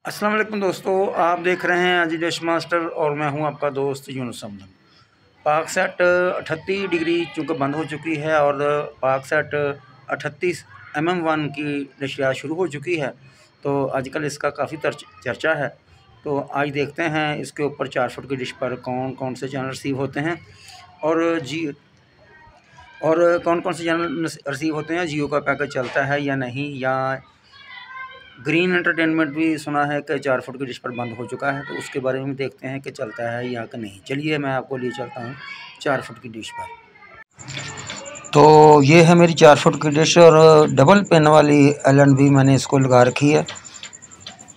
अस्सलाम वालेकुम दोस्तों, आप देख रहे हैं अजी डिश मास्टर और मैं हूं आपका दोस्त यूनुस अहमद। पाक सेट 38 डिग्री चूँकि बंद हो चुकी है और पाक सेट 38 mm1 की नशरियात शुरू हो चुकी है, तो आजकल इसका काफ़ी चर्चा है। तो आज देखते हैं इसके ऊपर 4 फुट की डिश पर कौन कौन से चैनल रिसीव होते हैं और कौन कौन से चैनल रिसीव होते हैं। जियो का पैकेज चलता है या नहीं, या ग्रीन एंटरटेनमेंट भी सुना है कि 4 फुट की डिश पर बंद हो चुका है, तो उसके बारे में देखते हैं कि चलता है या कि नहीं। चलिए मैं आपको लिए चलता हूँ 4 फुट की डिश पर। तो ये है मेरी 4 फुट की डिश और डबल पेन वाली L&B मैंने इसको लगा रखी है।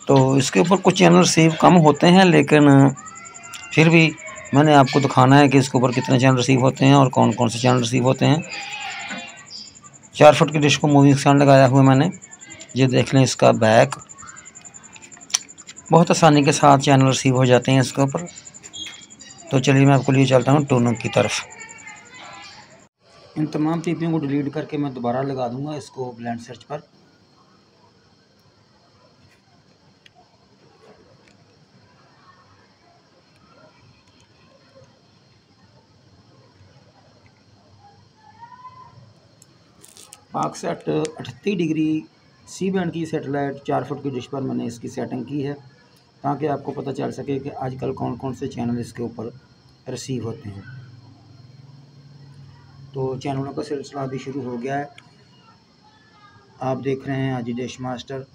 तो इसके ऊपर कुछ चैनल रिसीव कम होते हैं, लेकिन फिर भी मैंने आपको दिखाना है कि इसके ऊपर कितने चैनल रिसीव होते हैं और कौन कौन से चैनल रिसीव होते हैं। 4 फुट की डिश को मूविंग स्टैंड लगाया हुआ मैंने, ये देख लें इसका बैक। बहुत आसानी के साथ चैनल रिसीव हो जाते हैं इसके ऊपर। तो चलिए मैं आपको लिए चलता हूँ टूनों की तरफ। इन तमाम पीपियों को डिलीट करके मैं दोबारा लगा दूंगा इसको ब्लेंड सर्च पर। पाक सेट 38 डिग्री सी बैंड की सेटेलाइट 4 फुट की डिश पर मैंने इसकी सेटिंग की है, ताकि आपको पता चल सके कि आजकल कौन कौन से चैनल इसके ऊपर रिसीव होते हैं। तो चैनलों का सिलसिला अभी शुरू हो गया है। आप देख रहे हैं अजी डिश मास्टर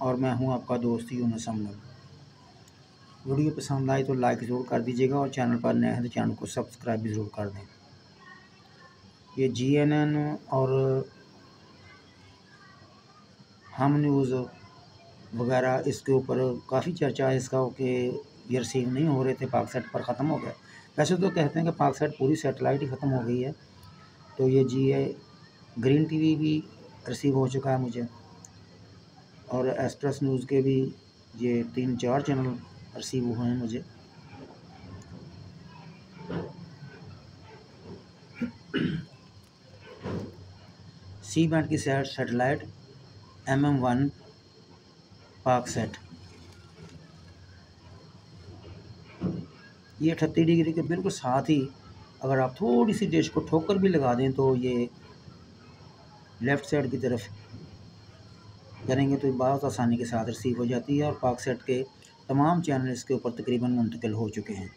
और मैं हूं आपका दोस्त यूनुस अहमद। वीडियो पसंद आए तो लाइक ज़रूर कर दीजिएगा और चैनल पर नए हैं तो चैनल को सब्सक्राइब भी ज़रूर कर दें। ये GNN और हम न्यूज़ वगैरह इसके ऊपर काफ़ी चर्चा है इसका कि ये रिसीव नहीं हो रहे थे, पाक सेट पर ख़त्म हो गया। वैसे तो कहते हैं कि पाक सेट पूरी सेटेलाइट ही ख़त्म हो गई है। तो ये ग्रीन TV भी रिसीव हो चुका है मुझे, और एक्सप्रेस न्यूज़ के भी ये 3-4 चैनल रिसीव हुए हैं मुझे। सी बैंड की सेटेलाइट MM1 पाक सेट, ये 38 डिग्री के बिल्कुल साथ ही अगर आप थोड़ी सी डिश को ठोकर भी लगा दें तो ये लेफ़्ट साइड की तरफ करेंगे तो बहुत आसानी के साथ रिसीव हो जाती है। और पाक सेट के तमाम चैनल इसके ऊपर तकरीबन मुंतकिल हो चुके हैं।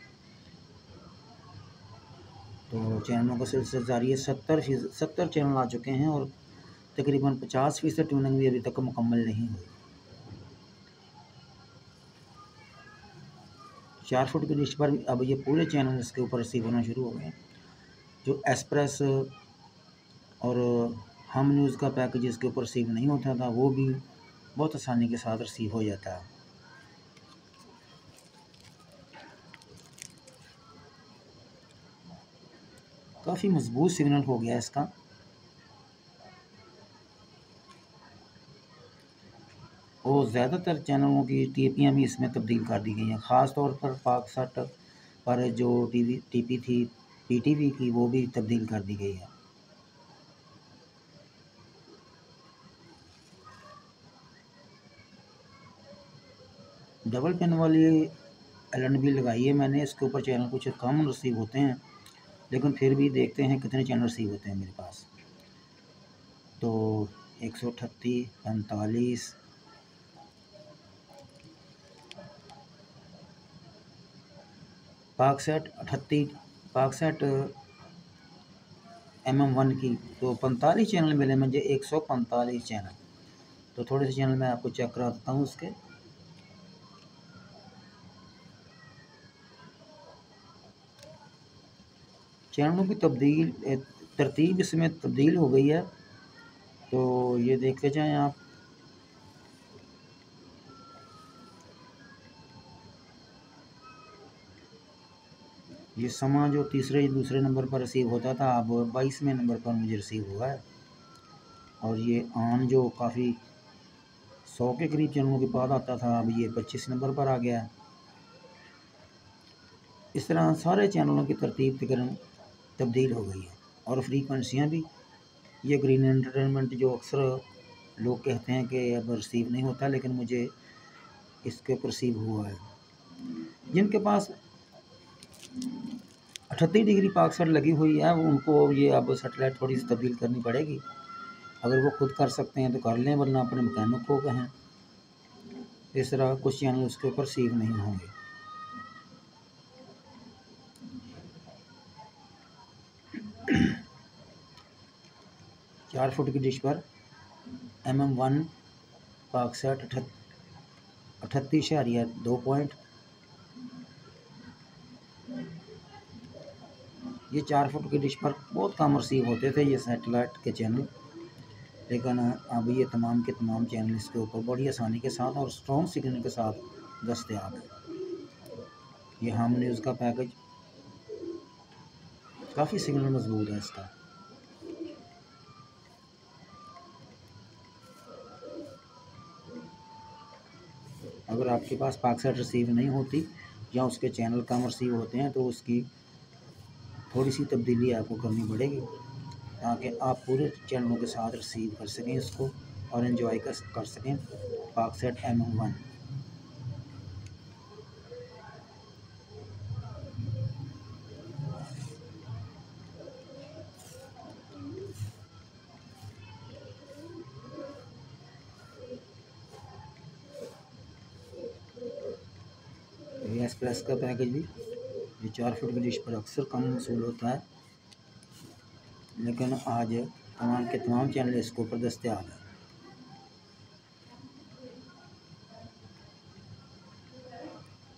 तो चैनलों का सिलसिला जारी है। 70 चैनल आ चुके हैं और तकरीबन 50% ट्यूनिंग भी अभी तक मुकम्मल नहीं हुई। 4 फुट की डिश पर अब ये पूरे चैनल इसके ऊपर रिसीव होना शुरू हो गए। जो एक्सप्रेस और हम न्यूज़ का पैकेज इसके ऊपर रिसीव नहीं होता था, वो भी बहुत आसानी के साथ रिसीव हो जाता है। काफ़ी मजबूत सिग्नल हो गया इसका। और ज़्यादातर चैनलों की TPयाँ भी इसमें तब्दील कर दी गई हैं। ख़ास तौर पर पाक सेट पर जो TP थी PTV की, वो भी तब्दील कर दी गई है। डबल पेन वाली L&B लगाई है मैंने, इसके ऊपर चैनल कुछ कम रिसीव होते हैं, लेकिन फिर भी देखते हैं कितने चैनल रिसीव होते हैं मेरे पास। तो 138, 45, पाक सेट 38, पाक सेट MM1 की तो 45 चैनल मिले मुझे, 145 चैनल। तो थोड़े से चैनल मैं आपको चेक करा देता हूँ उसके। चैनलों की तरतीब इसमें तब्दील हो गई है, तो ये देखते जाएं आप। ये समा जो दूसरे नंबर पर रिसीव होता था, अब 22वें नंबर पर मुझे रिसीव हुआ है। और ये आन जो काफ़ी 100 के करीब चैनलों के बाद आता था, अब ये 25 नंबर पर आ गया है। इस तरह सारे चैनलों की तरतीब तकरीबन तब्दील हो गई है और फ्रीक्वेंसियाँ भी। ये ग्रीन एंटरटेनमेंट जो अक्सर लोग कहते हैं कि अब रिसीव नहीं होता, लेकिन मुझे इसके ऊपर रिसीव हुआ है। जिनके पास 38 डिग्री पाकसेट लगी हुई है उनको ये अब सेटेलाइट थोड़ी सी तब्दील करनी पड़ेगी। अगर वो खुद कर सकते हैं तो कर लें, वरना अपने मैकेनिक को कहें। इस तरह कुछ चैनल उसके ऊपर रिसीव नहीं होंगे। चार फुट की डिश पर MM1 पाकसेट 38.2 पॉइंट। ये 4 फुट की डिश पर बहुत कम रिसीव होते थे ये सैटेलाइट के चैनल, लेकिन अब ये तमाम के तमाम चैनल इसके ऊपर बड़ी आसानी के साथ और स्ट्रॉन्ग सिग्नल के साथ दस्तयाब है। ये हम न्यूज़ का पैकेज काफ़ी सिग्नल मजबूत है इसका। अगर आपके पास पाकसेट रिसीव नहीं होती या उसके चैनल कम रिसीव होते हैं तो उसकी थोड़ी सी तब्दीली आपको करनी पड़ेगी, ताकि आप पूरे चैनलों के साथ रिसीव कर सकें इसको और एंजॉय कर सकें पाकसेट MM1। ये एक्सप्रेस का पैकेज भी ये 4 फुट की डिश पर अक्सर कम वसूल होता है, लेकिन आज तमाम के तमाम चैनल इसके ऊपर दस्तयाब है।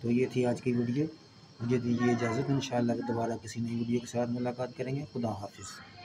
तो ये थी आज की वीडियो। मुझे दीजिए इजाज़त, इंशाअल्लाह दोबारा किसी नई वीडियो के साथ मुलाकात करेंगे। खुदा हाफिज़।